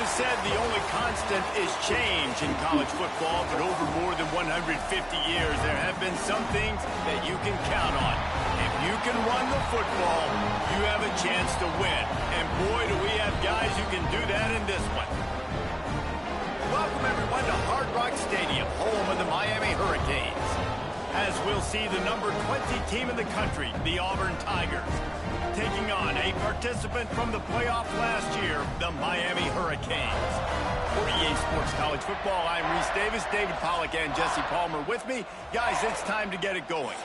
is said the only constant is change in college football, but over more than 150 years, there have been some things that you can count on. If you can run the football, you have a chance to win. And boy, do we have guys who can do that in this one. Welcome, everyone, to Hard Rock Stadium, home of the Miami Hurricanes. As we'll see the number 20 team in the country, the Auburn Tigers, taking on a participant from the playoff last year, the Miami Hurricanes. For EA Sports College Football, I'm Reese Davis, David Pollack, and Jesse Palmer with me. Guys, it's time to get it going.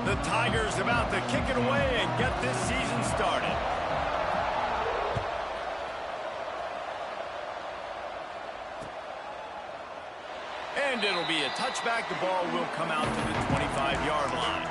The Tigers about to kick it away and get this season started. And it'll be a touchback. The ball will come out to the 25-yard line.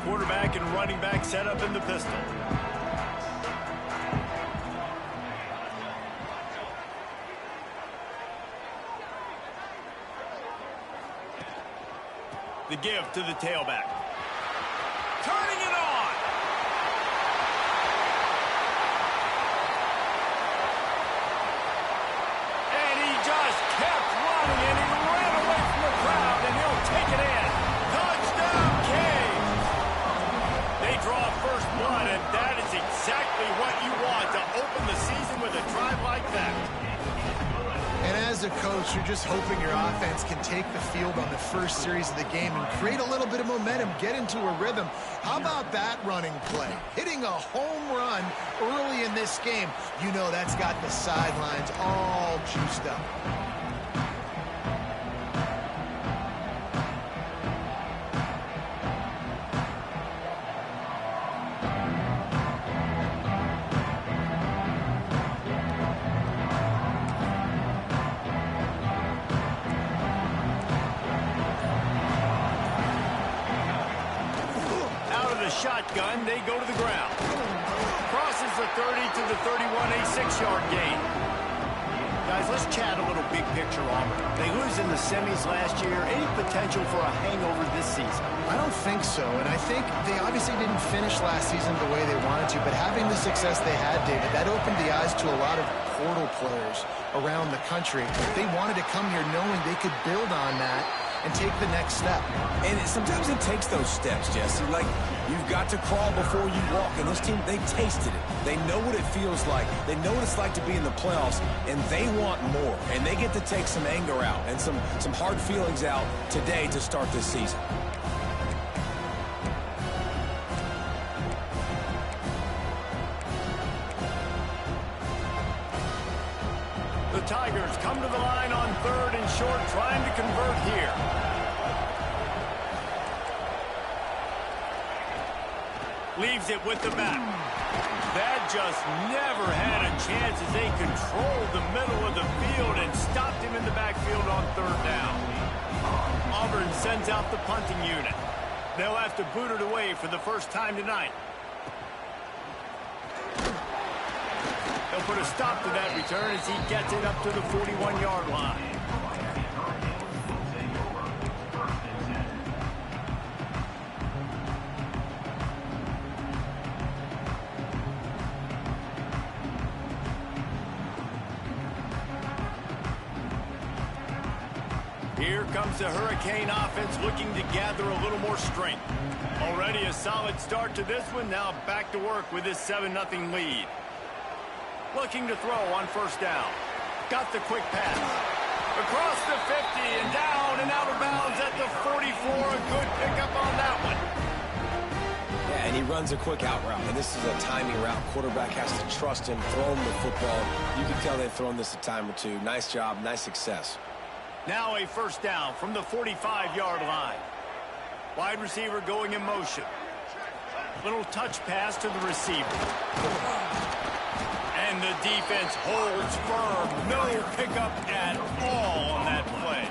Quarterback and running back set up in the pistol. The give to the tailback. Turning it on. And he just kept running, and he ran away from the crowd, and he'll take it in. Touchdown, Canes! They draw first blood, and that is exactly what you want to open the season with a drive like that. And as a coach, you're just hoping your offense can take the field on the first series of the game and create a little bit of momentum, get into a rhythm. How about that running play? Hitting a home run early in this game. You know that's got the sidelines all juiced up. Shotgun, they go to the ground. Crosses the 30 to the 31, a 6-yard gain. Guys, let's chat a little big picture Auburn. They lose in the semis last year. Any potential for a hangover this season? I don't think so, and I think they obviously didn't finish last season the way they wanted to, but having the success they had, David, that opened the eyes to a lot of portal players around the country. They wanted to come here knowing they could build on that and take the next step. And sometimes it takes those steps, Jesse. Like, you've got to crawl before you walk. And this team, they tasted it. They know what it feels like. They know what it's like to be in the playoffs, and they want more. And they get to take some anger out and some hard feelings out today to start this season. The Tigers come to the line on 3rd and short, trying to convert here. Leaves it with the back. That just never had a chance as they controlled the middle of the field and stopped him in the backfield on 3rd down. Auburn sends out the punting unit. They'll have to boot it away for the first time tonight. They'll put a stop to that return as he gets it up to the 41-yard line. Here comes the Hurricane offense looking to gather a little more strength. Already a solid start to this one. Now back to work with this 7-0 lead. Looking to throw on 1st down. Got the quick pass. Across the 50 and down and out of bounds at the 44. A good pickup on that one. Yeah, and he runs a quick out route. And this is a timing route. Quarterback has to trust him, throw him the football. You can tell they've thrown this a time or two. Nice job, nice success. Now a 1st down from the 45-yard line. Wide receiver going in motion. Little touch pass to the receiver. And the defense holds firm. No pickup at all on that play.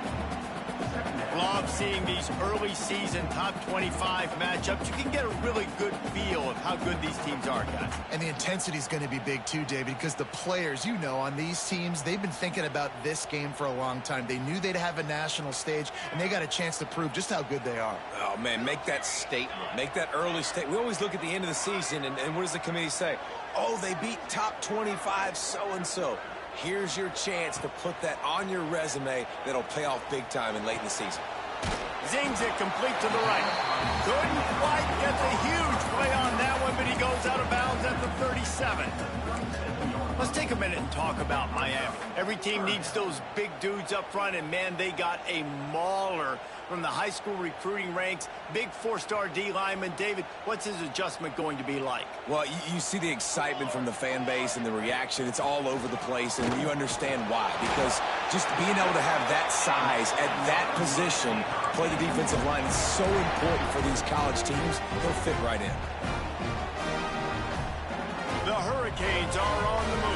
Love seeing these early season top 25 matchups. You can get a really good feel of how good these teams are, guys. And the intensity is going to be big too, David, because the players, you know, on these teams, they've been thinking about this game for a long time. They knew they'd have a national stage, and they got a chance to prove just how good they are. Oh, man, make that statement. Make that early statement. We always look at the end of the season, and what does the committee say? Oh, they beat top 25 so-and-so. Here's your chance to put that on your resume that'll pay off big time and late in the season. Zings it complete to the right. Couldn't quite get the huge play on that one, but he goes out of bounds at the 37. Let's take a minute and talk about Miami. Every team needs those big dudes up front, and, man, they got a mauler from the high school recruiting ranks. Big four-star D lineman. David, what's his adjustment going to be like? Well, you see the excitement from the fan base and the reaction. It's all over the place, and you understand why. Because just being able to have that size at that position, play the defensive line, is so important for these college teams. They'll fit right in. The Hurricanes are on the move.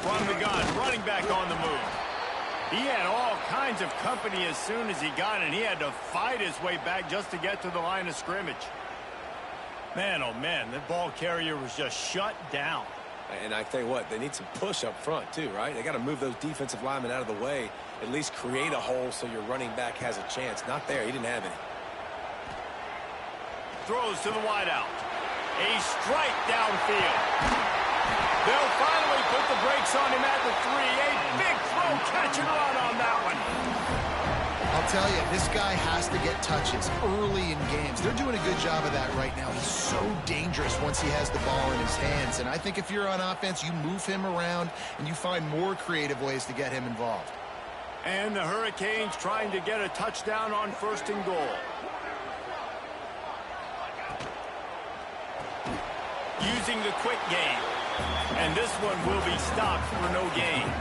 From the gun, running back on the move. He had all kinds of company as soon as he got it. He had to fight his way back just to get to the line of scrimmage. Man, oh man, the ball carrier was just shut down. And I tell you what, they need some push up front too, right? They got to move those defensive linemen out of the way, at least create a hole so your running back has a chance. Not there. He didn't have any. Throws to the wideout. A strike downfield. They'll finally put the brakes on him at the 3. A big throw, catch and run on that one. I'll tell you, this guy has to get touches early in games. They're doing a good job of that right now. He's so dangerous once he has the ball in his hands. And I think if you're on offense, you move him around and you find more creative ways to get him involved. And the Hurricanes trying to get a touchdown on 1st and goal. Using the quick game. And this one will be stopped for no gain.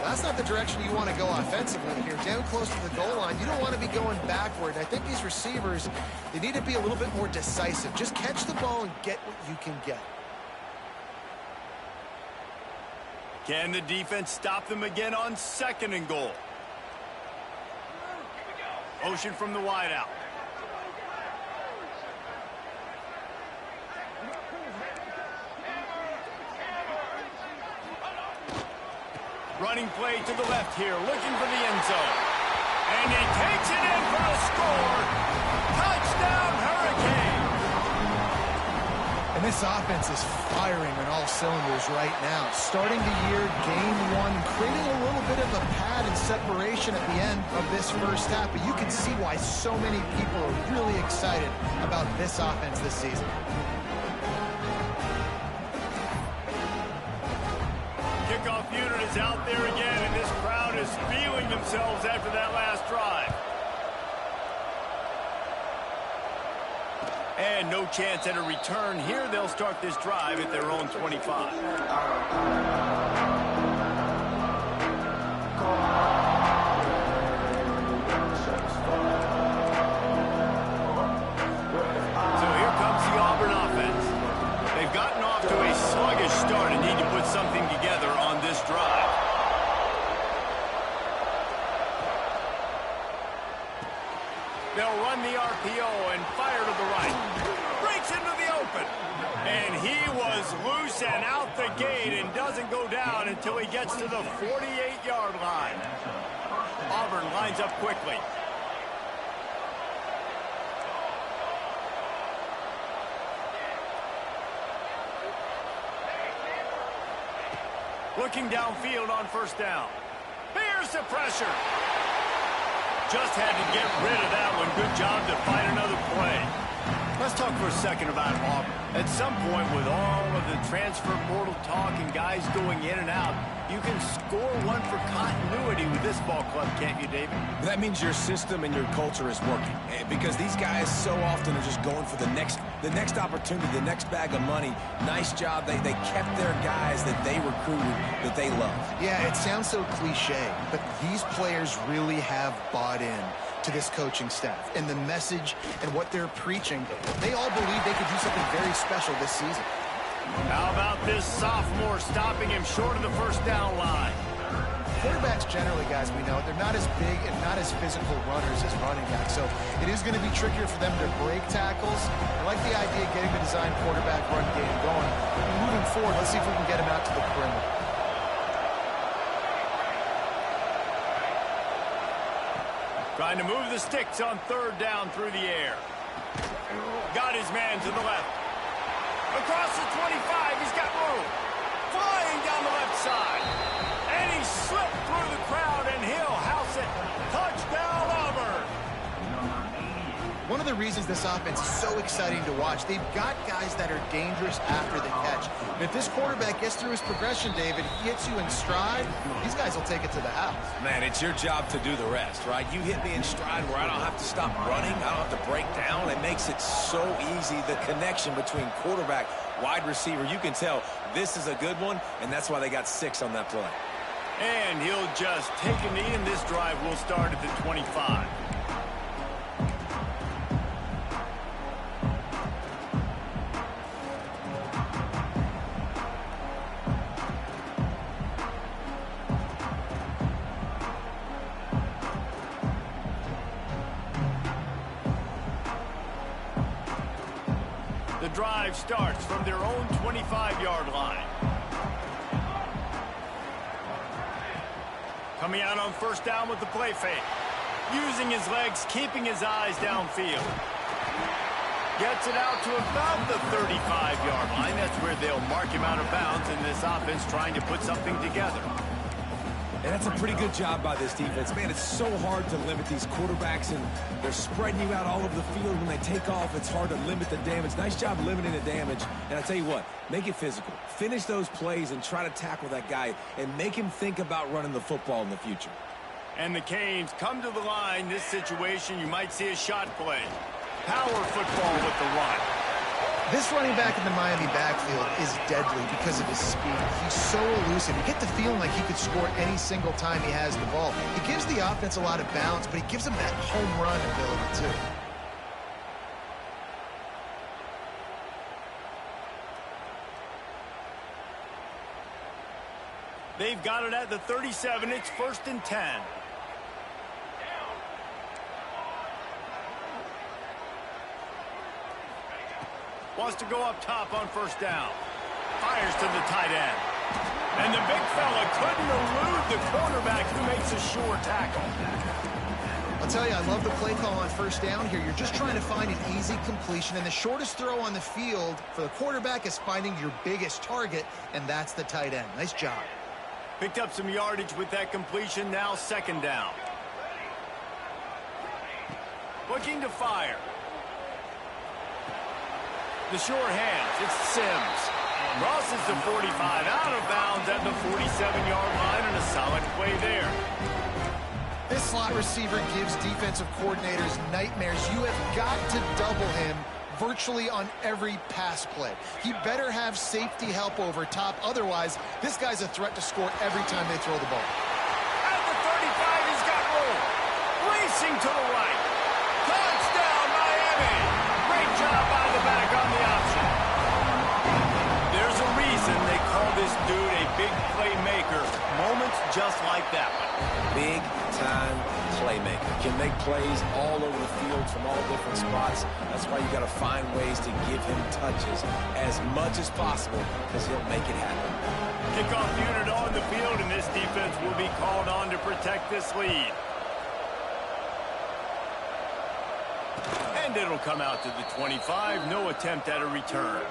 That's not the direction you want to go offensively here. Down close to the goal line, you don't want to be going backward. I think these receivers, they need to be a little bit more decisive. Just catch the ball and get what you can get. Can the defense stop them again on 2nd and goal? Motion from the wideout. Running play to the left here, looking for the end zone. And he takes it in for a score. Touchdown, Hurricane! And this offense is firing on all cylinders right now. Starting the year, game 1, creating a little bit of a pad and separation at the end of this first half. But you can see why so many people are really excited about this offense this season. Kickoff unit is out there again, and this crowd is feeling themselves after that last drive. And no chance at a return here. They'll start this drive at their own 25. So here comes the Auburn offense. They've gotten off to a sluggish start and need to put something together on this drive. They'll run the RPO and fire to the right. Breaks into the open. And he was loose and out the gate and doesn't go down until he gets to the 48-yard line. Auburn lines up quickly. Looking downfield on 1st down. Here's the pressure. Just had to get rid of that one. Good job to find another play. Let's talk for a second about Auburn. At some point, with all of the transfer portal talk and guys going in and out, you can score one for continuity with this ball club, can't you, David? That means your system and your culture is working. Because these guys so often are just going for the next opportunity, the next bag of money. Nice job. They kept their guys that they recruited, that they love. Yeah, it sounds so cliche, but these players really have bought in to this coaching staff and the message and what they're preaching. They all believe they could do something very special this season. How about this sophomore stopping him short of the first down line? Quarterbacks generally, guys, we know, they're not as big and not as physical runners as running backs, so it is going to be trickier for them to break tackles. I like the idea of getting the design quarterback run game going. Moving forward, let's see if we can get him out to the perimeter. Trying to move the sticks on third down through the air. Got his man to the left. Across the 25, he's got room. Flying down the left side. And he slipped through the crowd, and he'll house it. Touchdown, Auburn. One of the reasons this offense is so exciting to watch, they've got guys that are dangerous after the catch. And if this quarterback gets through his progression, David, he hits you in stride, these guys will take it to the house. Man, it's your job to do the rest, right? You hit me in stride where I don't have to stop running. I don't have to break down. It makes it so easy, the connection between quarterback, wide receiver. You can tell this is a good one, and that's why they got 6 on that play. And he'll just take a knee, and this drive will start at the 25. The drive starts from their own 25-yard line. Coming out on first down with the play fake. Using his legs, keeping his eyes downfield. Gets it out to about the 35-yard line. That's where they'll mark him out of bounds in this offense trying to put something together. And that's a pretty good job by this defense. Man, it's so hard to limit these quarterbacks, and they're spreading you out all over the field. When they take off, it's hard to limit the damage. Nice job limiting the damage. And I tell you what, make it physical. Finish those plays and try to tackle that guy and make him think about running the football in the future. And the Canes come to the line. This situation, you might see a shot play. Power football with the run. This running back in the Miami backfield is deadly because of his speed. He's so elusive. You get the feeling like he could score any single time he has the ball. He gives the offense a lot of balance, but he gives them that home run ability, too. They've got it at the 37. It's 1st and 10. Wants to go up top on first down. Fires to the tight end. And the big fella couldn't elude the quarterback who makes a sure tackle. I'll tell you, I love the play call on first down here. You're just trying to find an easy completion, and the shortest throw on the field for the quarterback is finding your biggest target, and that's the tight end. Nice job. Picked up some yardage with that completion. Now 2nd down. Looking to fire. The short hands, it's Sims. Crosses the 45, out of bounds at the 47-yard line, and a solid play there. This slot receiver gives defensive coordinators nightmares. You have got to double him virtually on every pass play. He better have safety help over top. Otherwise, this guy's a threat to score every time they throw the ball. At the 35, he's got room. Racing to the right. Touchdown, Miami. Great job by the back on the option. There's a reason they call this dude a big playmaker. Moments just like that one. Big-time playmaker. Can make plays all over the field from all different spots. That's why you got to find ways to give him touches as much as possible because he'll make it happen. Kickoff unit on the field, and this defense will be called on to protect this lead. And it'll come out to the 25. No attempt at a return.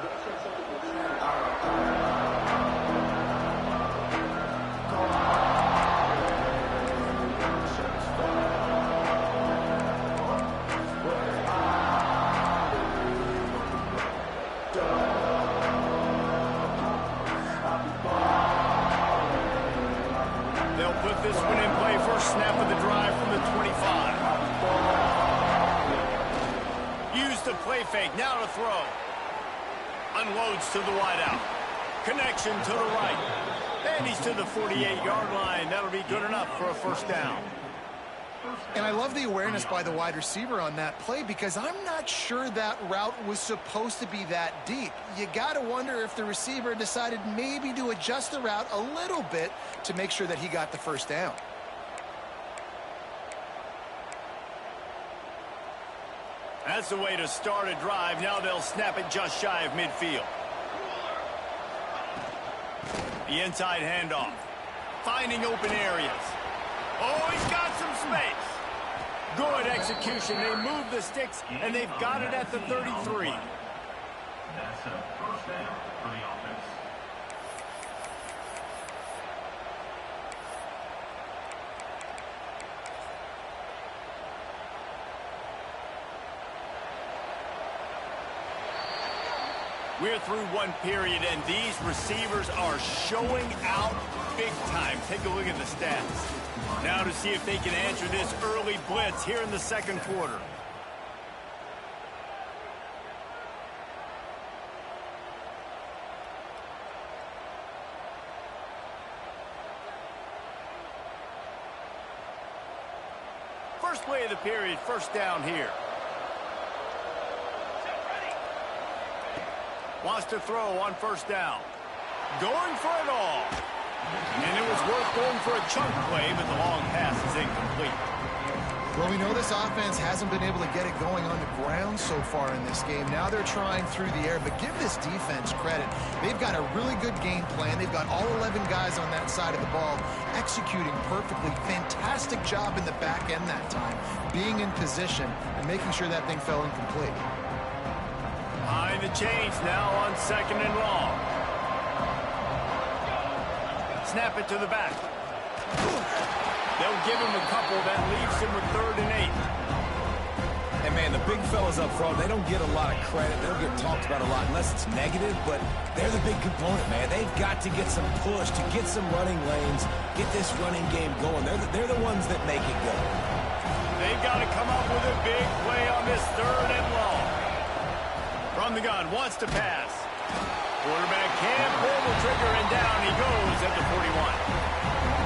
the play fake. Now to throw. Unloads to the wideout. Connection to the right. And he's to the 48-yard line. That'll be good enough for a first down. And I love the awareness by the wide receiver on that play because I'm not sure that route was supposed to be that deep. You got to wonder if the receiver decided maybe to adjust the route a little bit to make sure that he got the first down. That's the way to start a drive. Now they'll snap it just shy of midfield. The inside handoff. Finding open areas. Oh, he's got some space. Good execution. They move the sticks, and they've got it at the 33. That's a first down for the offense. We're through one period, and these receivers are showing out big time. Take a look at the stats. Now to see if they can answer this early blitz here in the second quarter. First play of the period, first down here. Wants to throw on first down. Going for it all. And it was worth going for a chunk play, but the long pass is incomplete. Well, we know this offense hasn't been able to get it going on the ground so far in this game. Now they're trying through the air, but give this defense credit. They've got a really good game plan. They've got all 11 guys on that side of the ball executing perfectly. Fantastic job in the back end that time, being in position and making sure that thing fell incomplete. Behind the chains now on second and long. Snap it to the back. They'll give him a couple. That leaves him with 3rd and 8. And, man, the big fellas up front, they don't get a lot of credit. They don't get talked about a lot unless it's negative, but they're the big component, man. They've got to get some push, to get some running lanes, get this running game going. They're the ones that make it go. They've got to come up with a big play on this 3rd and long. From the gun, wants to pass. Quarterback can't pull the trigger, and down he goes at the 41.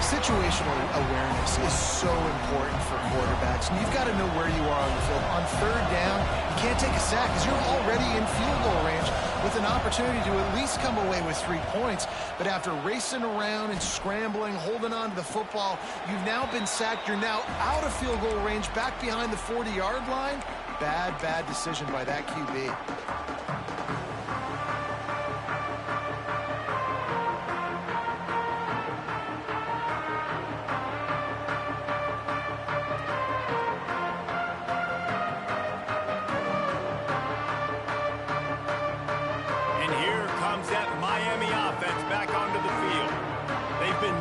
Situational awareness is so important for quarterbacks, and you've got to know where you are on the field. On 3rd down, you can't take a sack because you're already in field goal range with an opportunity to at least come away with 3 points. But after racing around and scrambling, holding on to the football, you've now been sacked. You're now out of field goal range, back behind the 40-yard line. Bad decision by that QB.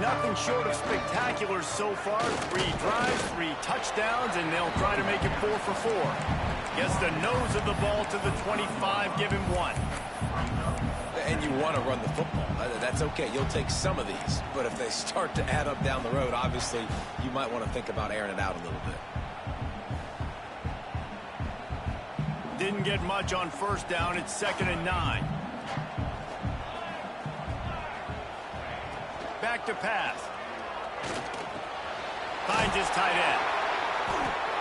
Nothing short of spectacular so far. 3 drives, 3 touchdowns, and they'll try to make it 4 for 4. Gets the nose of the ball to the 25, give him 1. And you want to run the football. That's okay. You'll take some of these. But if they start to add up down the road, obviously, you might want to think about airing it out a little bit. Didn't get much on first down. It's 2nd and 9. Back to pass. Finds his tight end.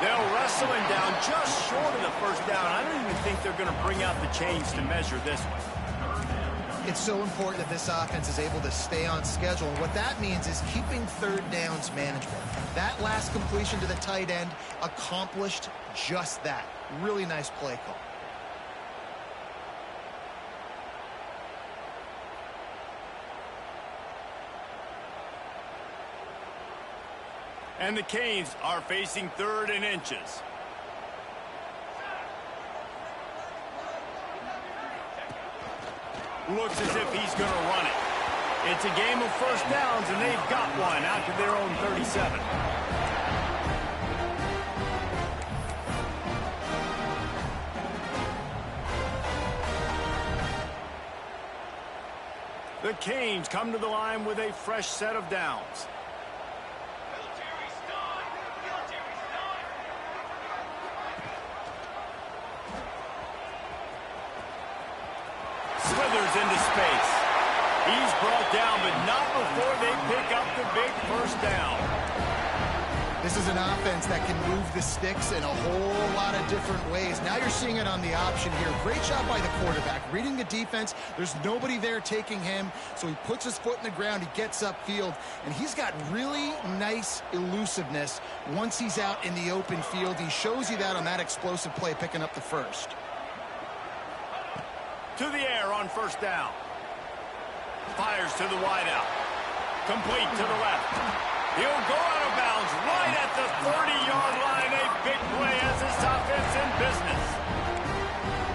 They'll wrestle him down just short of the first down. I don't even think they're going to bring out the chains to measure this one. It's so important that this offense is able to stay on schedule. And what that means is keeping 3rd downs manageable. That last completion to the tight end accomplished just that. Really nice play call. And the Canes are facing 3rd and inches. Looks as if he's going to run it. It's a game of first downs, and they've got one out to their own 37. The Canes come to the line with a fresh set of downs. into space. He's brought down, but not before they pick up the big first down. This is an offense that can move the sticks in a whole lot of different ways. Now you're seeing it on the option here. Great job by the quarterback. Reading the defense, there's nobody there taking him, so he puts his foot in the ground, he gets upfield, and he's got really nice elusiveness once he's out in the open field. He shows you that on that explosive play, picking up the first. To the air on first down. Fires to the wideout. Complete to the left. He'll go out of bounds right at the 30-yard line. A big play as this offense in business.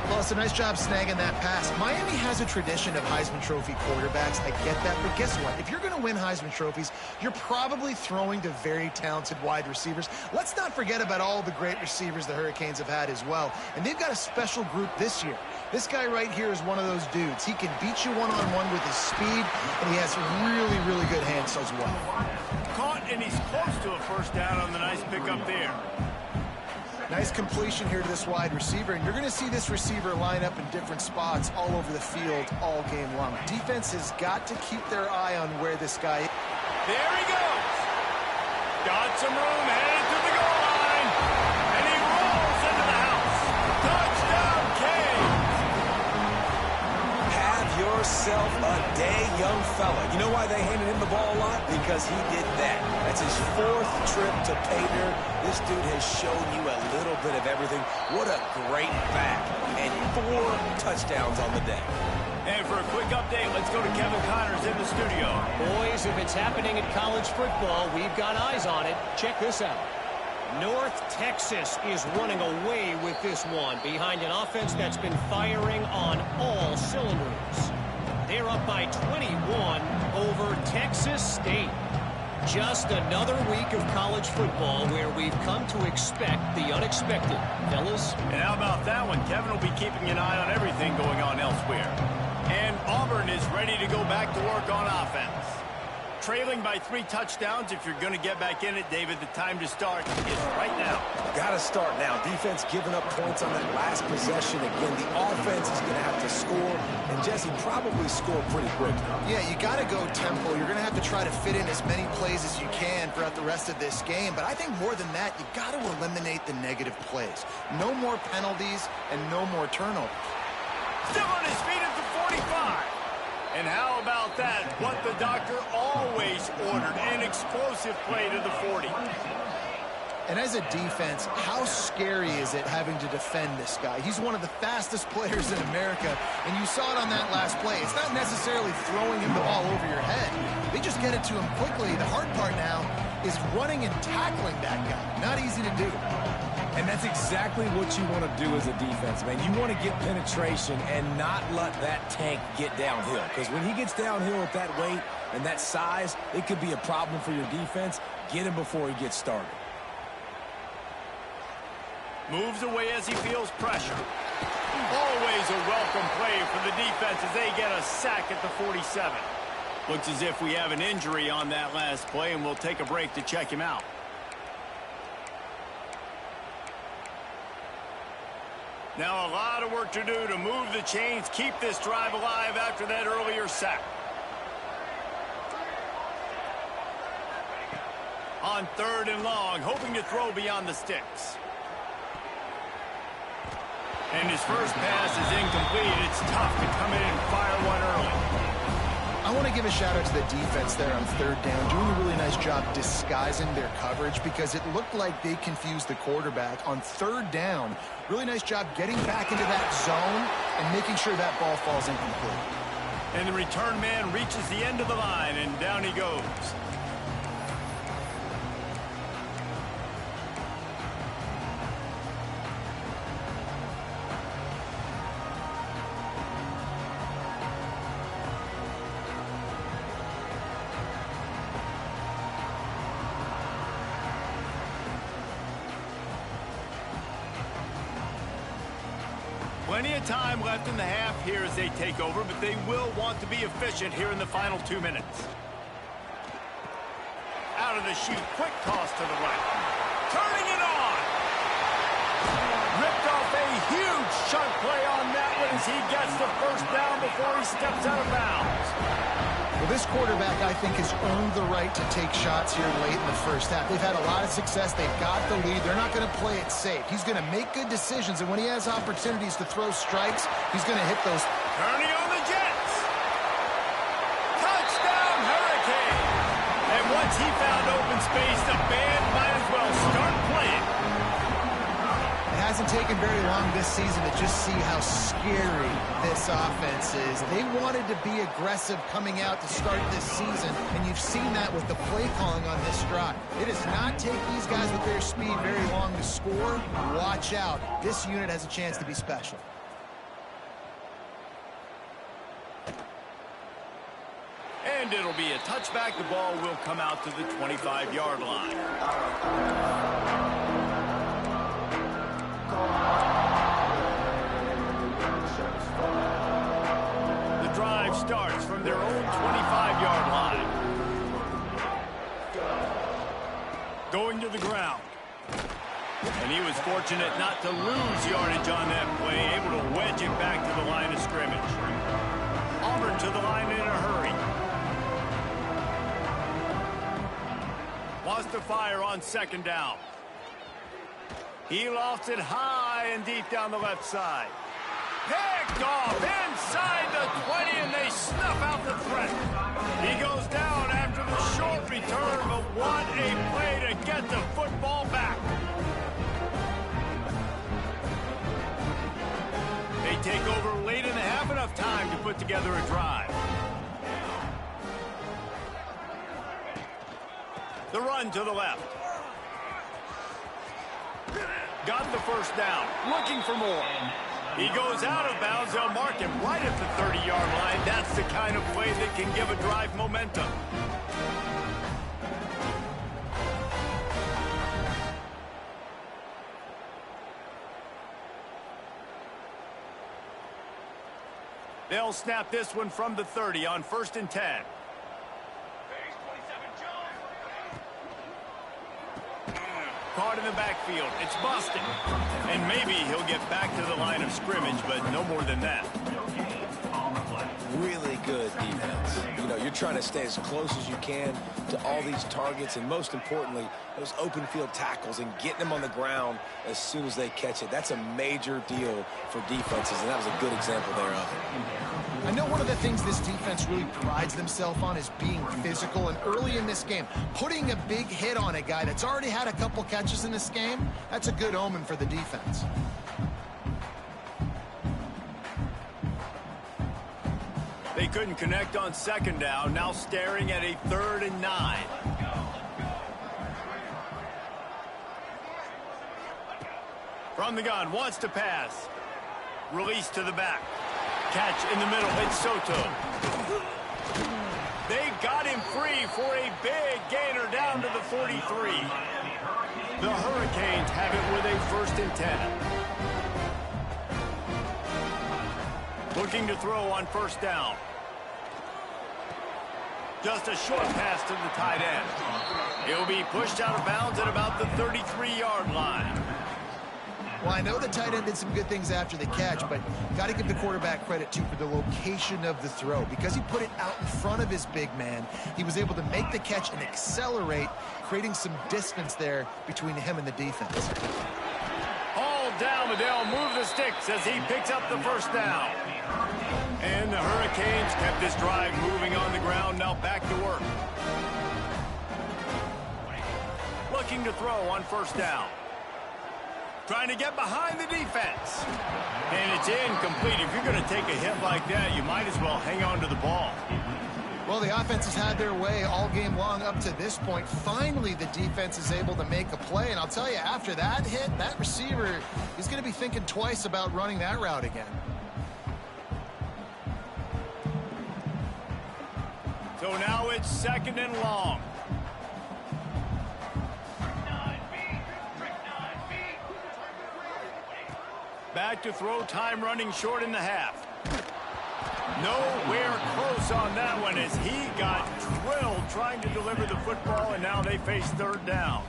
Well, it's a nice job snagging that pass. Miami has a tradition of Heisman Trophy quarterbacks. I get that, but guess what? If you're going to win Heisman Trophies, you're probably throwing to very talented wide receivers. Let's not forget about all the great receivers the Hurricanes have had as well. And they've got a special group this year. This guy right here is one of those dudes. He can beat you one-on-one with his speed, and he has really, really good hands as well. Caught, and he's close to a first down on the nice pickup there. Nice completion here to this wide receiver, and you're going to see this receiver line up in different spots all over the field all game long. Defense has got to keep their eye on where this guy is. There he goes. Got some room, headed to the goal line, and he rolls into the house. Touchdown, Canes. Have yourself a day, young fella. You know why they handed him the ball a lot? Because he did that. That's his 4th trip to pay dirt. This dude has shown you a little bit of everything. What a great back. And 4 touchdowns on the day. And for a quick update, let's go to Kevin Connors in the studio. Boys, if it's happening in college football, we've got eyes on it. Check this out. North Texas is running away with this one behind an offense that's been firing on all cylinders. They're up by 21 over Texas State. Just another week of college football where we've come to expect the unexpected. Fellas? And how about that one? Kevin will be keeping an eye on everything going on elsewhere. And Auburn is ready to go back to work on offense. Trailing by 3 touchdowns. If you're going to get back in it, David, the time to start is right now. Got to start now. Defense giving up points on that last possession. Again, the offense is going to have to score, and Jesse probably score pretty quick. Yeah, you got to go tempo. You're going to have to try to fit in as many plays as you can throughout the rest of this game. But I think more than that, you got to eliminate the negative plays. No more penalties and no more turnovers. Still on his feet at the 45. And how about that? What the doctor always ordered, an explosive play to the 40. And as a defense, how scary is it having to defend this guy? He's one of the fastest players in America, and you saw it on that last play. It's not necessarily throwing him the ball over your head. They just get it to him quickly. The hard part now is running and tackling that guy. Not easy to do. And that's exactly what you want to do as a defense, man. You want to get penetration and not let that tank get downhill. Because when he gets downhill at that weight and that size, it could be a problem for your defense. Get him before he gets started. Moves away as he feels pressure. Always a welcome play for the defense as they get a sack at the 47. Looks as if we have an injury on that last play, and we'll take a break to check him out. Now a lot of work to do to move the chains, keep this drive alive after that earlier sack. On 3rd and long, hoping to throw beyond the sticks. And his first pass is incomplete. It's tough to come in and fire one early. I want to give a shout out to the defense there on 3rd down, doing a really nice job disguising their coverage because it looked like they confused the quarterback on 3rd down. Really nice job getting back into that zone and making sure that ball falls incomplete. And the return man reaches the end of the line, and down he goes. Plenty of time left in the half here as they take over, but they will want to be efficient here in the final 2 minutes. Out of the chute, quick toss to the right. Turning it on. Ripped off a huge chunk play on that one as he gets the a first down before he steps out of bounds. Well, this quarterback, I think, has earned the right to take shots here late in the first half. They've had a lot of success. They've got the lead. They're not going to play it safe. He's going to make good decisions, and when he has opportunities to throw strikes, he's going to hit those. Turning on the Jets. Touchdown, Hurricane. And once he found open space, the band might as well start playing. It hasn't taken very long this season to just see how scary this offense is. They wanted to be aggressive coming out to start this season, and you've seen that with the play calling on this drive. It does not take these guys with their speed very long to score. Watch out. This unit has a chance to be special. And it'll be a touchback. The ball will come out to the 25-yard line. The drive starts from their own 25-yard line. Going to the ground. And he was fortunate not to lose yardage on that play, able to wedge it back to the line of scrimmage. Auburn to the line in a hurry. Wants to fire on second down. He lofts it high and deep down the left side. Picked off inside the 20, and they snuff out the threat. He goes down after the short return, but what a play to get the football back. They take over late in the half, enough time to put together a drive. The run to the left. Got the first down. Looking for more. He goes out of bounds. They'll mark him right at the 30-yard line. That's the kind of play that can give a drive momentum. They'll snap this one from the 30 on 1st and 10. Caught in the backfield. It's busted. And maybe he'll get back to the line of scrimmage, but no more than that. Really good defense. You know, you're trying to stay as close as you can to all these targets, and most importantly, those open field tackles and getting them on the ground as soon as they catch it. That's a major deal for defenses, and that was a good example there of it. I know one of the things this defense really prides themselves on is being physical, and early in this game, putting a big hit on a guy that's already had a couple catches in this game, that's a good omen for the defense. They couldn't connect on second down, now staring at a 3rd and 9. From the gun, wants to pass. Release to the back. Catch in the middle, it's Soto. They got him free for a big gainer down to the 43. The Hurricanes have it with a 1st and 10. Looking to throw on 1st down. Just a short pass to the tight end. He'll be pushed out of bounds at about the 33-yard line. Well, I know the tight end did some good things after the catch, but got to give the quarterback credit, too, for the location of the throw. Because he put it out in front of his big man, he was able to make the catch and accelerate, creating some distance there between him and the defense. All down, but they'll move the sticks as he picks up the 1st down. And the Hurricanes kept this drive moving on the ground, now back to work. Looking to throw on 1st down. Trying to get behind the defense. And it's incomplete. If you're going to take a hit like that, you might as well hang on to the ball. Well, the offense has had their way all game long up to this point. Finally, the defense is able to make a play. And I'll tell you, after that hit, that receiver is going to be thinking twice about running that route again. So now it's 2nd and long. Back to throw, time running short in the half. Nowhere close on that one as he got drilled trying to deliver the football, and now they face 3rd down.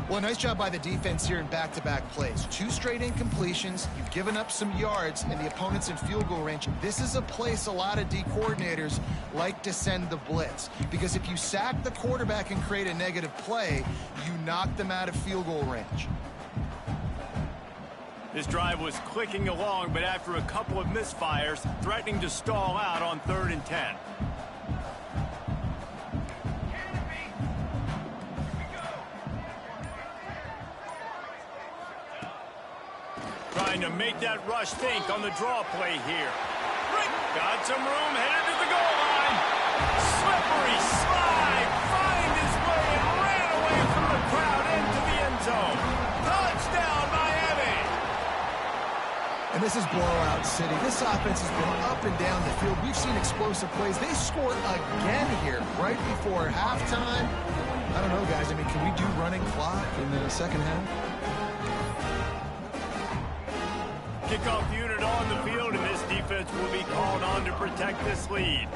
Well, nice job by the defense here in back-to-back plays. 2 straight incompletions. You've given up some yards, and the opponent's in field goal range. This is a place a lot of D coordinators like to send the blitz, because if you sack the quarterback and create a negative play, you knock them out of field goal range. This drive was clicking along, but after a couple of misfires, threatening to stall out on 3rd and 10. Trying to make that rush think on the draw play here. Got some room, headed to the goal line. Slippery slide, find his way and ran away from the crowd into the end zone. Touchdown, Miami! And this is blowout city. This offense has been up and down the field. We've seen explosive plays. They scored again here right before halftime. I don't know, guys. I mean, can we do running clock in the second half? Kickoff unit on the field, and this defense will be called on to protect this lead.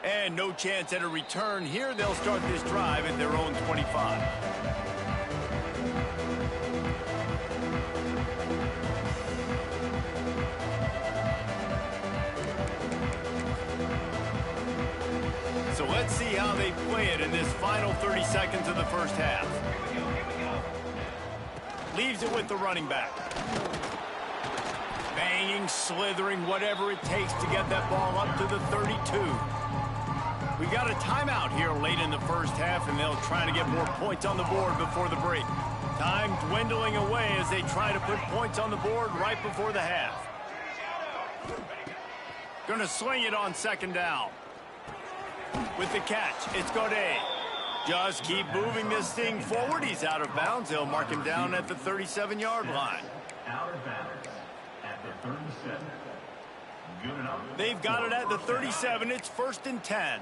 And no chance at a return here. They'll start this drive at their own 25. So let's see how they play it in this final 30 seconds of the first half. Leaves it with the running back. Banging, slithering, whatever it takes to get that ball up to the 32. We got a timeout here late in the first half, and they'll try to get more points on the board before the break. Time dwindling away as they try to put points on the board right before the half. Gonna sling it on 2nd down. With the catch, it's Godet. Just keep moving this thing forward. He's out of bounds. They'll mark him down at the 37-yard line. Out of bounds at the 37. Good enough. They've got it at the 37. It's 1st and 10.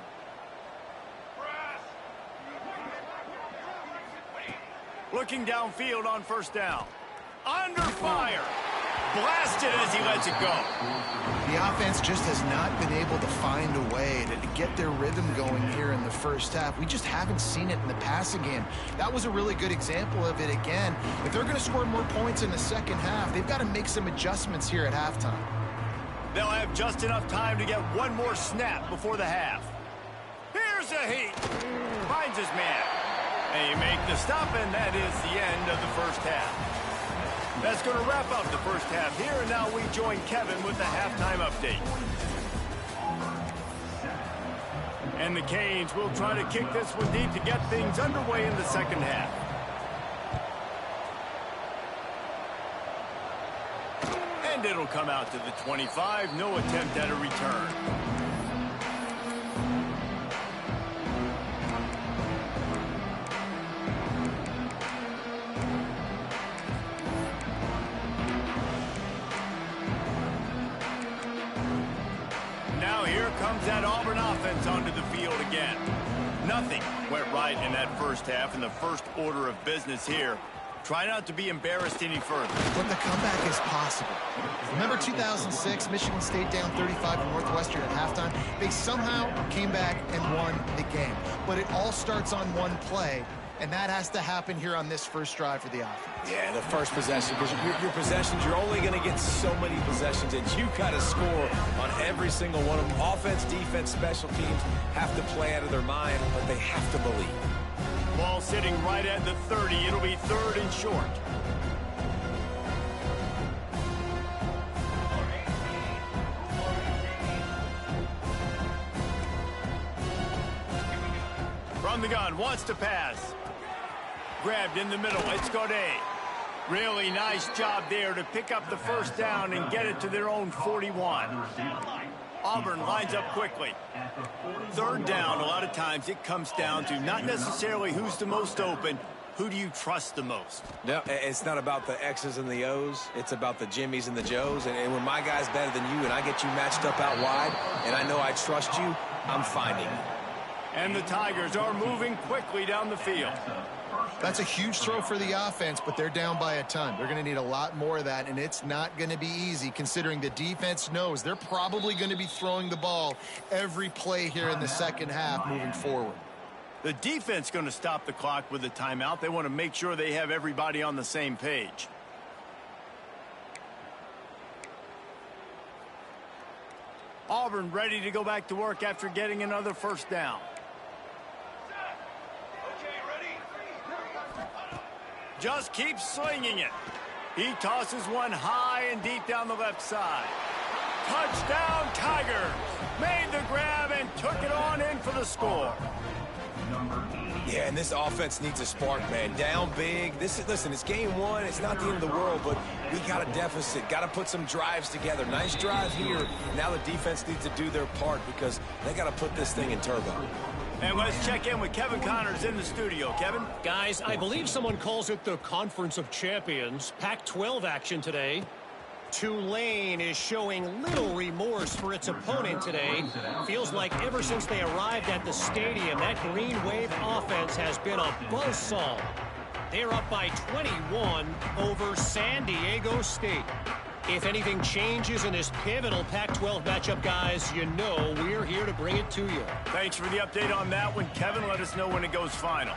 Looking downfield on 1st down. Under fire. Blasted as he lets it go. The offense just has not been able to find a way to get their rhythm going here in the first half. We just haven't seen it in the passing game. That was a really good example of it again. If they're going to score more points in the second half, they've got to make some adjustments here at halftime. They'll have just enough time to get one more snap before the half. Here's a heat. Finds his man. They make the stop, and that is the end of the first half. That's going to wrap up the first half here, and now we join Kevin with the halftime update. And the Canes will try to kick this one deep to get things underway in the second half. And it'll come out to the 25. No attempt at a return. Comes that Auburn offense onto the field again. Nothing went right in that first half, and the first order of business here. Try not to be embarrassed any further. But the comeback is possible. Remember 2006, Michigan State down 35 to Northwestern at halftime? They somehow came back and won the game. But it all starts on one play, and that has to happen here on this first drive for the offense. Yeah, the first possession, because your possessions, you're only going to get so many possessions, and you got to score on every single one of them. Offense, defense, special teams have to play out of their mind, but they have to believe. Ball sitting right at the 30. It'll be 3rd and short. From the gun, wants to pass. Grabbed in the middle. It's Godet. Really nice job there to pick up the first down and get it to their own 41. Auburn lines up quickly. 3rd down, a lot of times it comes down to not necessarily who's the most open, who do you trust the most? No, it's not about the X's and the O's. It's about the Jimmies and the Joes. And when my guy's better than you and I get you matched up out wide and I know I trust you, I'm finding you. And the Tigers are moving quickly down the field. That's a huge throw for the offense, but they're down by a ton. They're going to need a lot more of that, and it's not going to be easy considering the defense knows they're probably going to be throwing the ball every play here in the second half moving forward. The defense going to stop the clock with a timeout. They want to make sure they have everybody on the same page. Auburn ready to go back to work after getting another first down. Just keeps slinging it. He tosses one high and deep down the left side. Touchdown, Tigers. Made the grab and took it on in for the score. Yeah, and this offense needs a spark, man. Down big. Listen, it's game one. It's not the end of the world, but we got a deficit. Got to put some drives together. Nice drive here. Now the defense needs to do their part because they got to put this thing in turbo. And let's check in with Kevin Connors in the studio. Kevin? Guys, I believe someone calls it the Conference of Champions. Pac-12 action today. Tulane is showing little remorse for its opponent today. Feels like ever since they arrived at the stadium, that Green Wave offense has been a buzzsaw. They're up by 21 over San Diego State. If anything changes in this pivotal Pac-12 matchup, guys, you know we're here to bring it to you. Thanks for the update on that one, Kevin. Let us know when it goes final.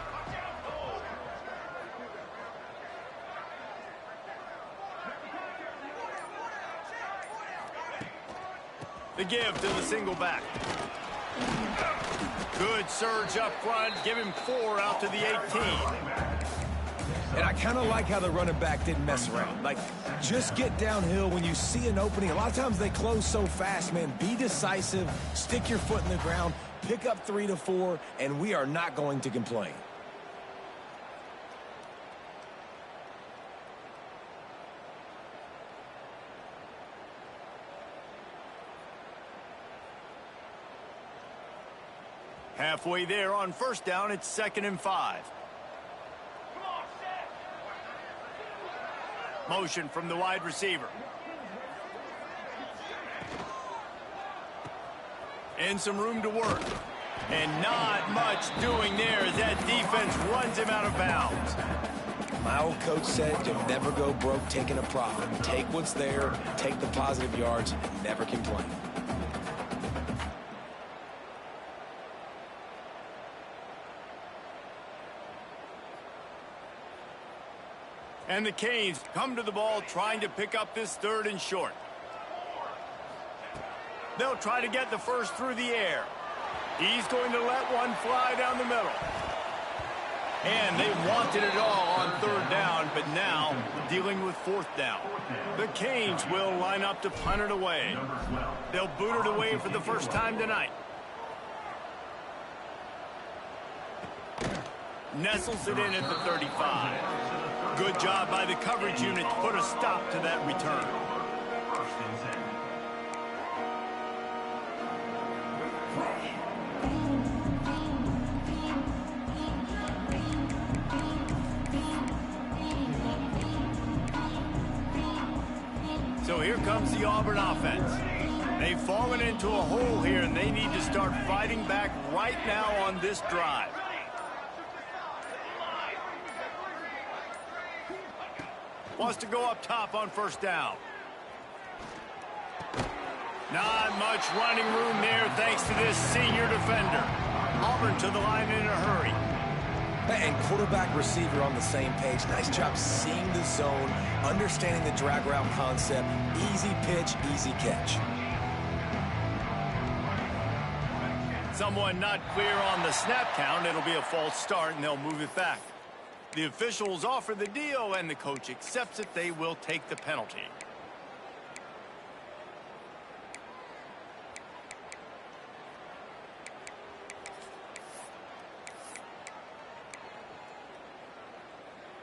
The give to the single back. Good surge up front. Give him 4 out to the 18. And I kind of like how the running back didn't mess around. Like, just get downhill when you see an opening. A lot of times they close so fast, man. Be decisive, stick your foot in the ground, pick up 3 to 4, and we are not going to complain. Halfway there on first down, it's 2nd and 5. Motion from the wide receiver. And some room to work. And not much doing there as that defense runs him out of bounds. My old coach said you'll never go broke taking a profit. Take what's there, take the positive yards, and never complain. And the Canes come to the ball trying to pick up this 3rd and short. They'll try to get the first through the air. He's going to let one fly down the middle. And they wanted it all on 3rd down, but now dealing with 4th down. The Canes will line up to punt it away. They'll boot it away for the first time tonight. Nestles it in at the 35. Good job by the coverage unit to put a stop to that return. So here comes the Auburn offense. They've fallen into a hole here, and they need to start fighting back right now on this drive. Wants to go up top on first down. Not much running room there thanks to this senior defender. Auburn to the line in a hurry. And quarterback receiver on the same page. Nice job seeing the zone, understanding the drag route concept. Easy pitch, easy catch. Someone not clear on the snap count. It'll be a false start, and they'll move it back. The officials offer the deal, and the coach accepts it. They will take the penalty.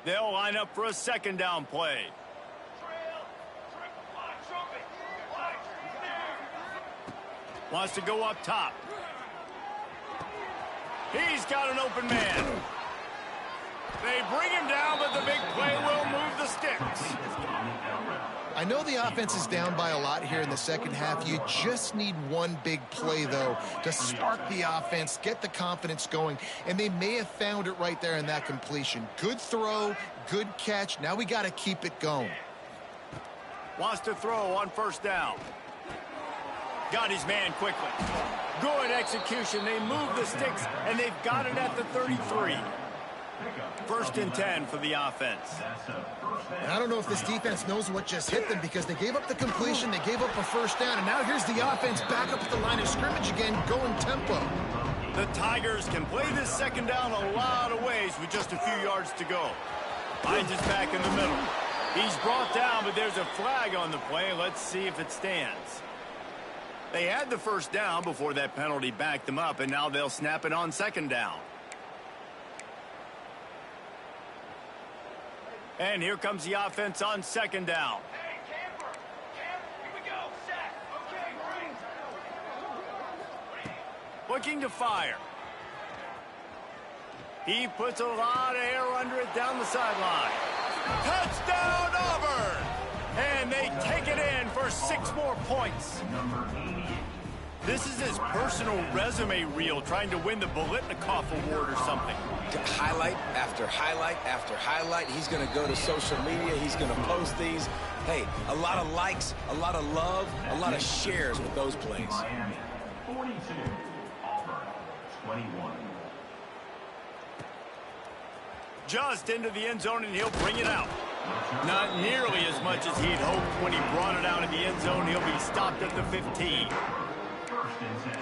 They'll line up for a 2nd down play. Wants to go up top. He's got an open man. They bring him down, but the big play will move the sticks. I know the offense is down by a lot here in the second half. You just need one big play, though, to spark the offense, get the confidence going, and they may have found it right there in that completion. Good throw, good catch. Now we got to keep it going. Wants to throw on first down. Got his man quickly. Good execution. They move the sticks, and they've got it at the 33. First and 10 for the offense. And I don't know if this defense knows what just hit them because they gave up the completion, they gave up a first down, and now here's the offense back up at the line of scrimmage again, going tempo. The Tigers can play this second down a lot of ways with just a few yards to go. Hines is back in the middle. He's brought down, but there's a flag on the play. Let's see if it stands. They had the first down before that penalty backed them up, and now they'll snap it on second down. And here comes the offense on second down. Hey, camper, here we go, set, okay, right. Looking to fire. He puts a lot of air under it down the sideline. Touchdown, Auburn! And they take it in for 6 more points. This is his personal resume reel, trying to win the Bolitnikoff Award or something. Highlight after highlight after highlight. He's going to go to social media. He's going to post these. Hey, a lot of likes, a lot of love, a lot of shares with those plays. Miami, 42, Auburn, 21. Just into the end zone, and he'll bring it out. Not nearly as much as he'd hoped when he brought it out of the end zone. He'll be stopped at the 15. First and 10.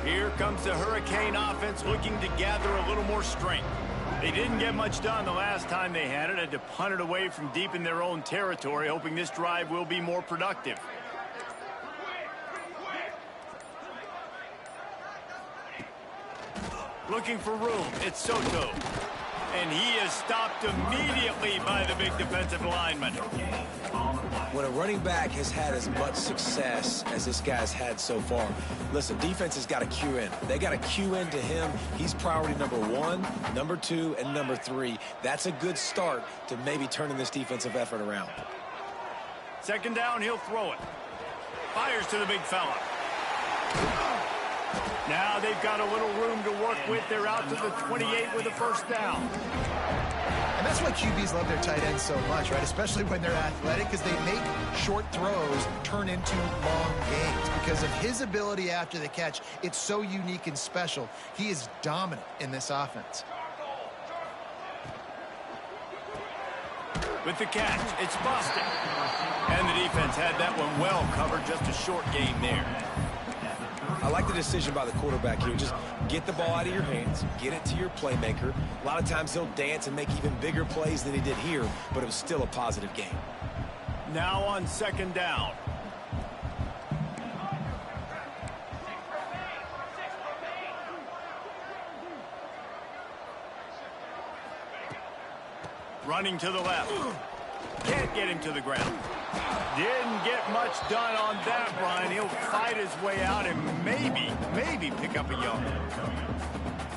Here comes the Hurricane offense looking to gather a little more strength. They didn't get much done the last time they had it. Had to punt it away from deep in their own territory, hoping this drive will be more productive. Looking for room. It's Soto. And he is stopped immediately by the big defensive lineman. When a running back has had as much success as this guy's had so far, listen, defense has got to cue in. They got to cue in to him. He's priority number 1, number 2, and number 3. That's a good start to maybe turning this defensive effort around. Second down, he'll throw it. Fires to the big fella. Now they've got a little room to work with. They're out to the 28 with a first down. And that's why QBs love their tight ends so much, right? Especially when they're athletic, because they make short throws turn into long gains. Because of his ability after the catch, it's so unique and special. He is dominant in this offense. With the catch, it's busted. And the defense had that one well covered. Just a short gain there. I like the decision by the quarterback here. Just get the ball out of your hands, get it to your playmaker. A lot of times he'll dance and make even bigger plays than he did here, but it was still a positive game. Now on second down. Running to the left. Can't get him to the ground. Didn't get much done on that run. He'll fight his way out and maybe pick up a yard.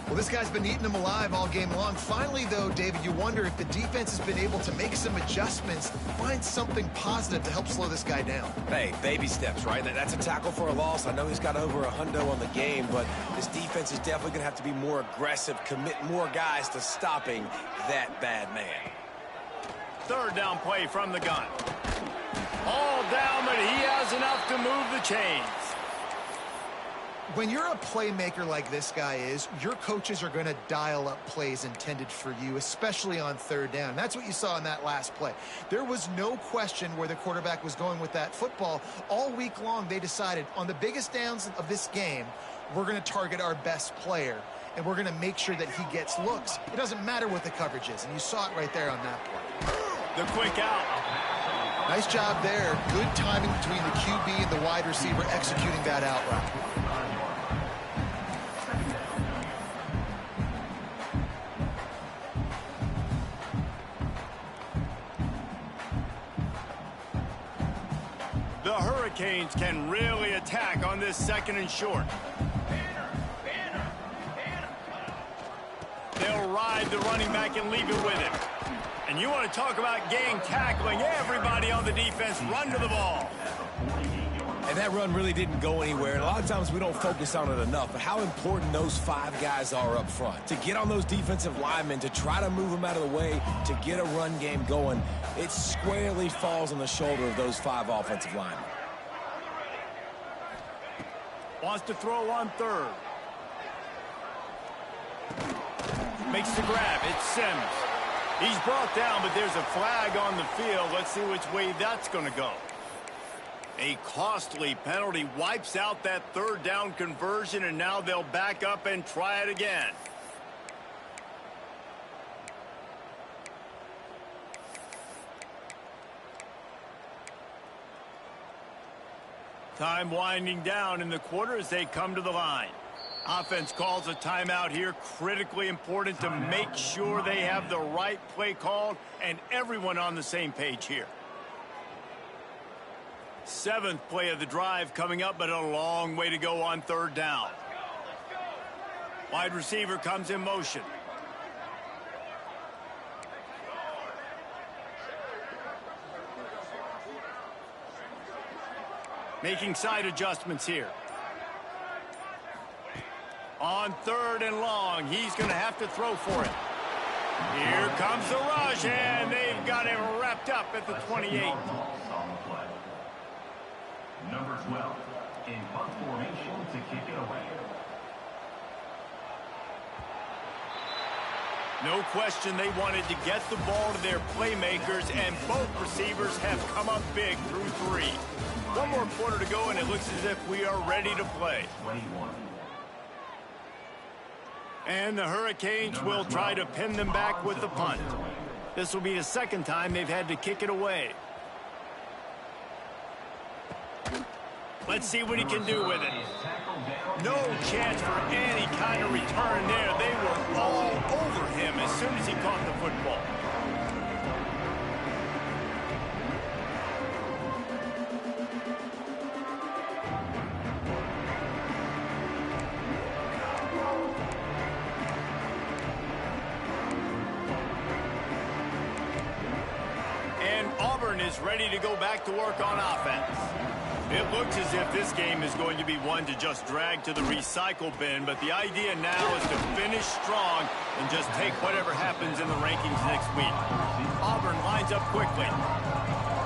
Well, this guy's been eating them alive all game long. Finally, though, David, you wonder if the defense has been able to make some adjustments, find something positive to help slow this guy down. Hey, baby steps, right? That's a tackle for a loss. I know he's got over $100 on the game, but this defense is definitely going to have to be more aggressive, commit more guys to stopping that bad man. Third down play from the gun. All down, but he has enough to move the chains. When you're a playmaker like this guy is, your coaches are going to dial up plays intended for you, especially on third down. That's what you saw in that last play. There was no question where the quarterback was going with that football. All week long, they decided on the biggest downs of this game, we're going to target our best player, and we're going to make sure that he gets looks. It doesn't matter what the coverage is, and you saw it right there on that play. The quick out. Nice job there. Good timing between the QB and the wide receiver executing that out route. The Hurricanes can really attack on this 2nd and short. They'll ride the running back and leave it with him. And you want to talk about gang tackling. Everybody on the defense run to the ball. And that run really didn't go anywhere. And a lot of times we don't focus on it enough. But how important those 5 guys are up front. To get on those defensive linemen, to try to move them out of the way, to get a run game going, it squarely falls on the shoulder of those 5 offensive linemen. Wants to throw on 3rd. Makes the grab. It's Sims. He's brought down, but there's a flag on the field. Let's see which way that's going to go. A costly penalty wipes out that 3rd down conversion, and now they'll back up and try it again. Time winding down in the quarter as they come to the line. Offense calls a timeout here. Critically important to make sure they have the right play called and everyone on the same page here. 7th play of the drive coming up, but a long way to go on 3rd down. Wide receiver comes in motion. Making side adjustments here. On 3rd and long, he's going to have to throw for it. Here comes the rush, and they've got him wrapped up at the 28. Number 12, in punt formation to kick it away. No question they wanted to get the ball to their playmakers, and both receivers have come up big through 3. 1 more quarter to go, and it looks as if we are ready to play. 21. And the Hurricanes will try to pin them back with the punt. This will be the 2nd time they've had to kick it away. Let's see what he can do with it. No chance for any kind of return there. They were all over him as soon as he caught the football. And Auburn is ready to go back to work on offense. It looks as if this game is going to be one to just drag to the recycle bin, but the idea now is to finish strong and just take whatever happens in the rankings next week. Auburn lines up quickly.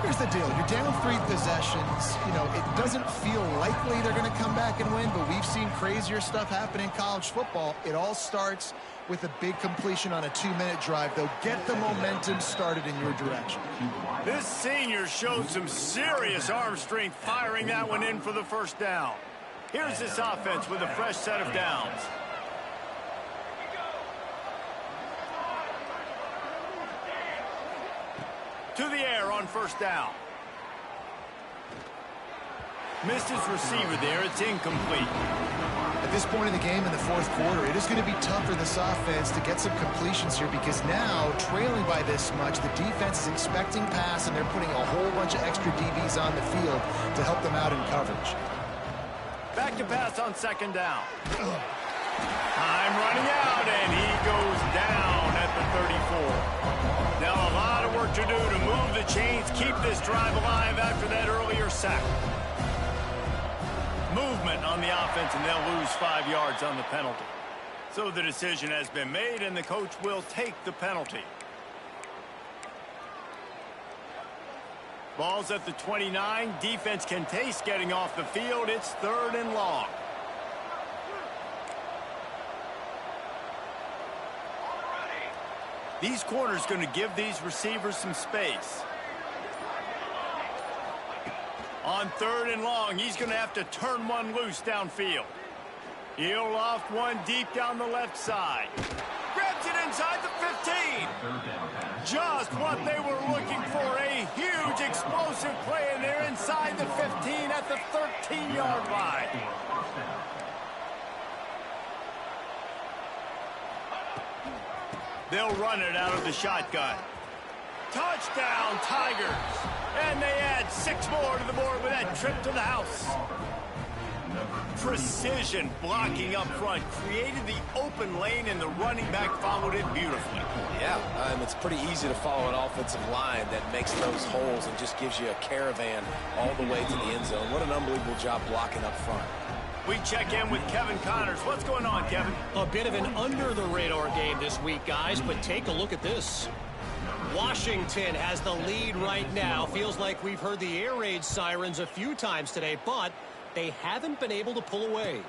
Here's the deal. You're down 3 possessions. You know, it doesn't feel likely they're going to come back and win, but we've seen crazier stuff happen in college football. It all starts with a big completion on a 2-minute drive. They'll get the momentum started in your direction. This senior showed some serious arm strength firing that one in for the 1st down. Here's this offense with a fresh set of downs. To the air on 1st down. Missed his receiver there. It's incomplete. At this point in the game in the 4th quarter, it is going to be tough for this offense to get some completions here because now, trailing by this much, the defense is expecting pass, and they're putting a whole bunch of extra DBs on the field to help them out in coverage. Back to pass on 2nd down. Time running out, and he goes down at the 34. Now a lot of work to do to move the chains, keep this drive alive after that earlier sack. Movement on the offense, and they'll lose 5 yards on the penalty. So the decision has been made, and the coach will take the penalty. Ball's at the 29. Defense can taste getting off the field. It's 3rd and long. These corners going to give these receivers some space. On 3rd and long, he's going to have to turn one loose downfield. He'll loft one deep down the left side. Grabs it inside the 15. Just what they were looking for. A huge explosive play, and they're inside the 15 at the 13-yard line. They'll run it out of the shotgun. Touchdown, Tigers. And they add 6 more to the board with that trip to the house. Precision blocking up front created the open lane, and the running back followed it beautifully. Yeah, it's pretty easy to follow an offensive line that makes those holes and just gives you a caravan all the way to the end zone. What an unbelievable job blocking up front. We check in with Kevin Connors. What's going on, Kevin? A bit of an under-the-radar game this week, guys, but take a look at this. Washington has the lead right now. Feels like we've heard the air raid sirens a few times today, but they haven't been able to pull away.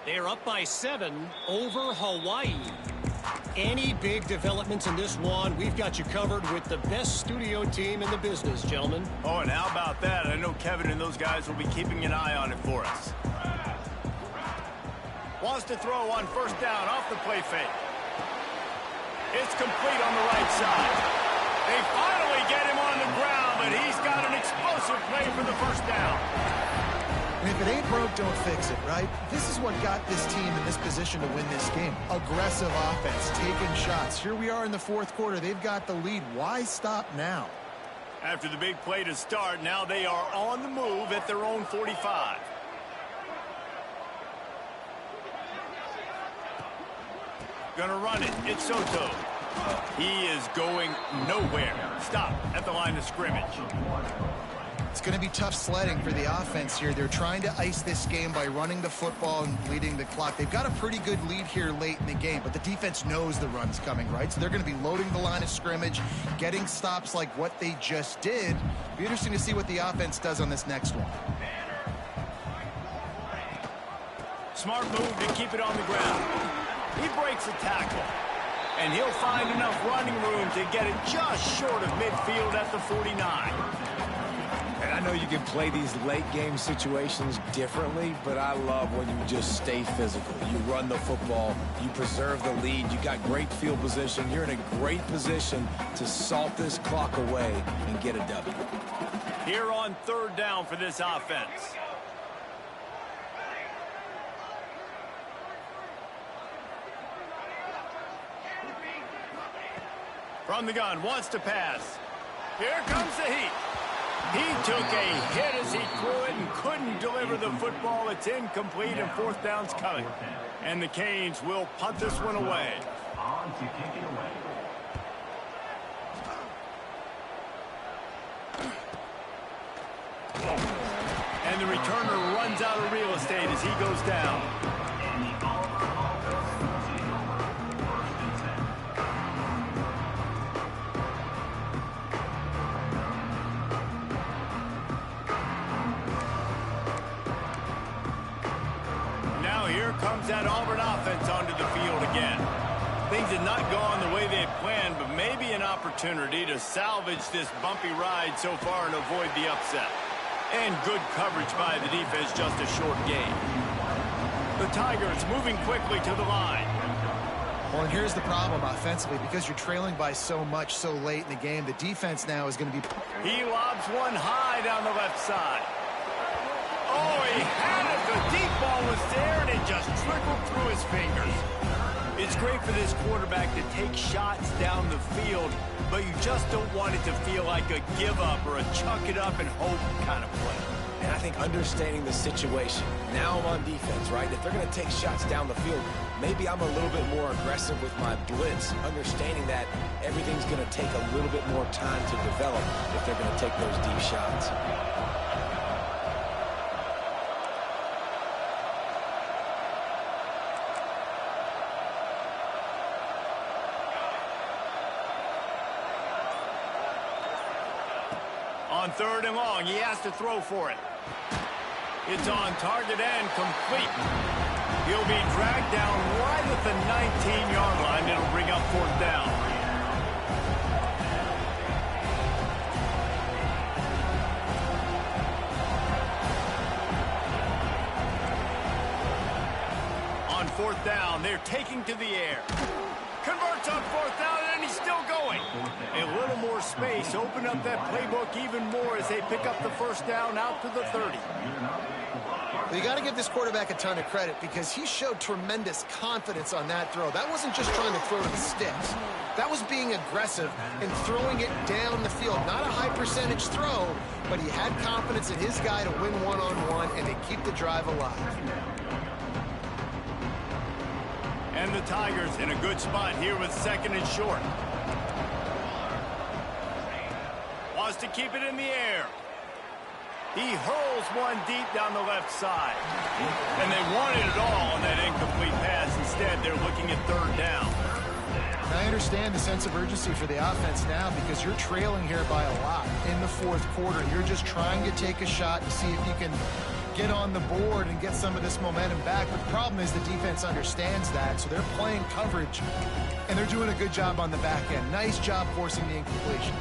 They're up by 7 over Hawaii. Any big developments in this one, we've got you covered with the best studio team in the business, gentlemen. Oh, and how about that? I know Kevin and those guys will be keeping an eye on it for us. Wants to throw on first down off the play fake. It's complete on the right side. They finally get him on the ground, but he's got an explosive play for the first down. And if it ain't broke, don't fix it, right? This is what got this team in this position to win this game. Aggressive offense, taking shots. Here we are in the fourth quarter. They've got the lead. Why stop now? After the big play to start, now they are on the move at their own 45. Gonna run it. It's Soto. He is going nowhere. Stop at the line of scrimmage. It's going to be tough sledding for the offense here. They're trying to ice this game by running the football and bleeding the clock. They've got a pretty good lead here late in the game, but the defense knows the run's coming, right? So they're going to be loading the line of scrimmage, getting stops like what they just did. Be interesting to see what the offense does on this next one. Smart move to keep it on the ground. He breaks a tackle, and he'll find enough running room to get it just short of midfield at the 49. And I know you can play these late-game situations differently, but I love when you just stay physical. You run the football, you preserve the lead, you got great field position, you're in a great position to salt this clock away and get a W. Here on third down for this offense. From the gun, wants to pass. Here comes the heat. He took a hit as he threw it and couldn't deliver the football. It's incomplete, and fourth down's coming. And the Canes will punt this one away. On to kick it away. And the returner runs out of real estate as he goes down. Here comes that Auburn offense onto the field again. Things had not gone the way they had planned, but maybe an opportunity to salvage this bumpy ride so far and avoid the upset. And good coverage by the defense, just a short gain. The Tigers moving quickly to the line. Well, and here's the problem offensively. Because you're trailing by so much so late in the game, the defense now is going to be... He lobs one high down the left side. Oh, he had it. The deep ball was there, and it just trickled through his fingers. It's great for this quarterback to take shots down the field, but you just don't want it to feel like a give-up or a chuck-it-up and hope kind of play. And I think understanding the situation, now I'm on defense, right? If they're going to take shots down the field, maybe I'm a little bit more aggressive with my blitz, understanding that everything's going to take a little bit more time to develop if they're going to take those deep shots. On third and long, he has to throw for it. It's on target and complete. He'll be dragged down right at the 19-yard line. It'll bring up fourth down. On fourth down, they're taking to the air. Converts on fourth down, and he's still going. A little more space. Open up that playbook even more as they pick up the first down out to the 30. Well, you got to give this quarterback a ton of credit because he showed tremendous confidence on that throw. That wasn't just trying to throw to the sticks. That was being aggressive and throwing it down the field. Not a high percentage throw, but he had confidence in his guy to win one-on-one and to keep the drive alive. And the Tigers in a good spot here with 2nd and short. Wants to keep it in the air. He hurls one deep down the left side. And they wanted it all on that incomplete pass. Instead, they're looking at 3rd down. And I understand the sense of urgency for the offense now because you're trailing here by a lot in the 4th quarter. You're just trying to take a shot to see if you can get on the board and get some of this momentum back. But the problem is the defense understands that, so they're playing coverage, and they're doing a good job on the back end. Nice job forcing the incompletion.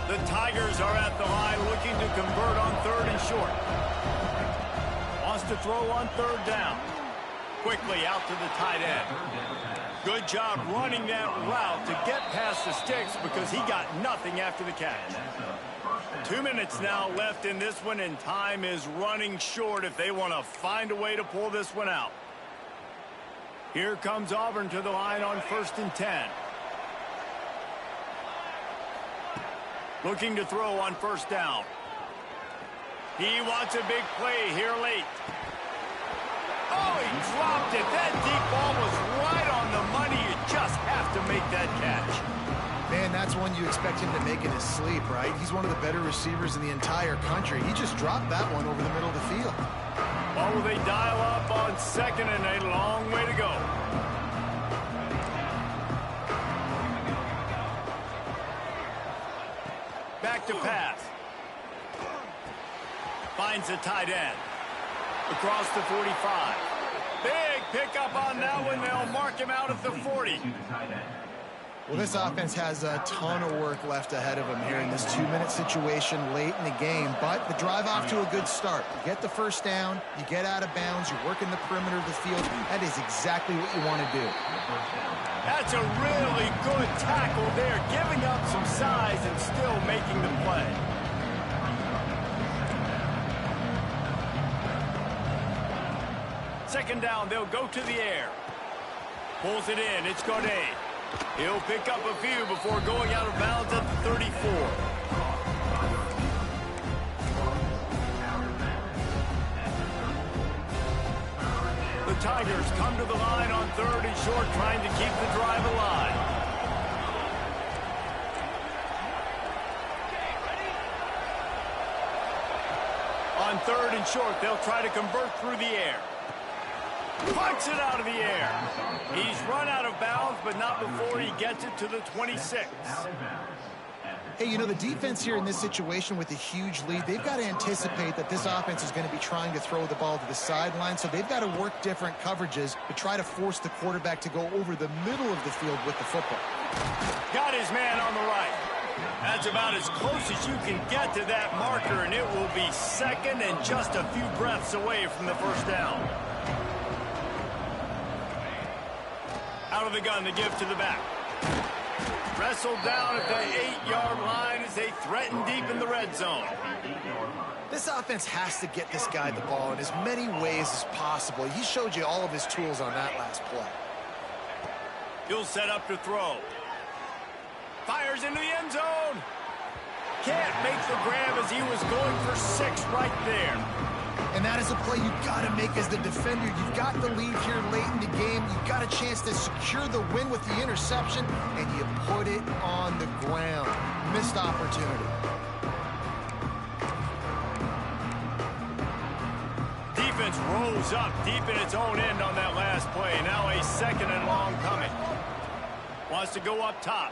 The Tigers are at the line looking to convert on 3rd and short. Wants to throw on 3rd down. Quickly out to the tight end. Good job running that route to get past the sticks because he got nothing after the catch. 2 minutes now left in this one, and time is running short if they want to find a way to pull this one out. Here comes Auburn to the line on 1st and 10. Looking to throw on 1st down. He wants a big play here late. Oh, he dropped it. That deep ball was right on the money. You just have to make that catch. Man, that's one you expect him to make in his sleep, right? He's one of the better receivers in the entire country. He just dropped that one over the middle of the field. Oh, they dial up on 2nd and a long way to go. Back to pass. Finds the tight end. Across the 45. Big pickup on that one. They'll mark him out at the 40. Well, this offense has a ton of work left ahead of them here in this 2-minute situation late in the game. But the drive off to a good start. You get the 1st down. You get out of bounds. You're working the perimeter of the field. That is exactly what you want to do. That's a really good tackle there, giving up some size and still making the play. Second down, they'll go to the air. Pulls it in, it's Godet. He'll pick up a few before going out of bounds at the 34. The Tigers come to the line on 3rd and short, trying to keep the drive alive. On 3rd and short, they'll try to convert through the air. Punts it out of the air. He's run out of bounds, but not before he gets it to the 26. Hey, you know, the defense here in this situation with a huge lead, they've got to anticipate that this offense is going to be trying to throw the ball to the sideline, so they've got to work different coverages to try to force the quarterback to go over the middle of the field with the football. Got his man on the right. That's about as close as you can get to that marker, and it will be 2nd and just a few breaths away from the 1st down. Out of the gun to give to the back. Wrestled down at the 8-yard line as they threaten deep in the red zone. This offense has to get this guy the ball in as many ways as possible. He showed you all of his tools on that last play. He'll set up to throw. Fires into the end zone. Can't make the grab as he was going for 6 right there. And that is a play you've got to make as the defender. You've got the lead here late in the game. You've got a chance to secure the win with the interception, and you put it on the ground. Missed opportunity. Defense rolls up deep in its own end on that last play. Now a 2nd and long coming. Wants to go up top.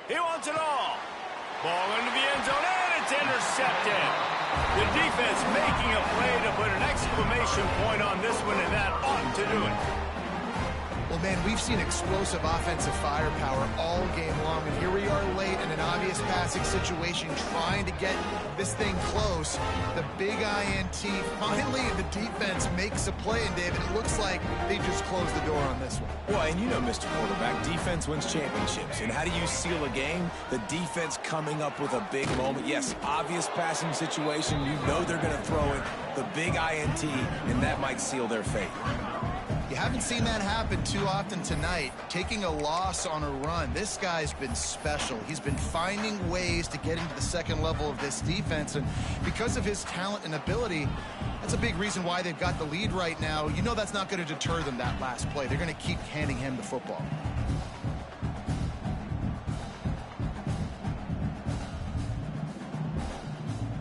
He wants it all. Ball into the end zone, and it's intercepted. The defense making a play to put an exclamation point on this one, and that ought to do it. Well, Man, we've seen explosive offensive firepower all game long, and here we are late in an obvious passing situation trying to get this thing close. The big INT, finally the defense makes a play, and David, it looks like they just closed the door on this one. Well, and you know, Mr. Quarterback, defense wins championships. And how do you seal a game? The defense coming up with a big moment. Yes, obvious passing situation. You know they're going to throw it. The big INT, and that might seal their fate. You haven't seen that happen too often tonight, taking a loss on a run. This guy's been special. He's been finding ways to get into the second level of this defense, and because of his talent and ability, that's a big reason why they've got the lead right now. You know that's not going to deter them, that last play. They're going to keep handing him the football.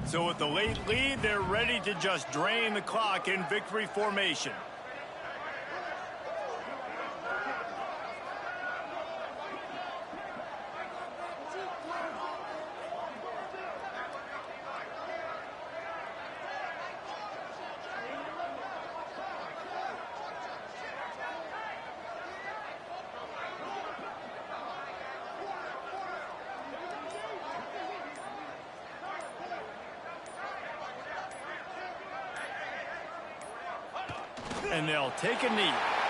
So with the late lead, they're ready to just drain the clock in victory formation. And they'll take a knee.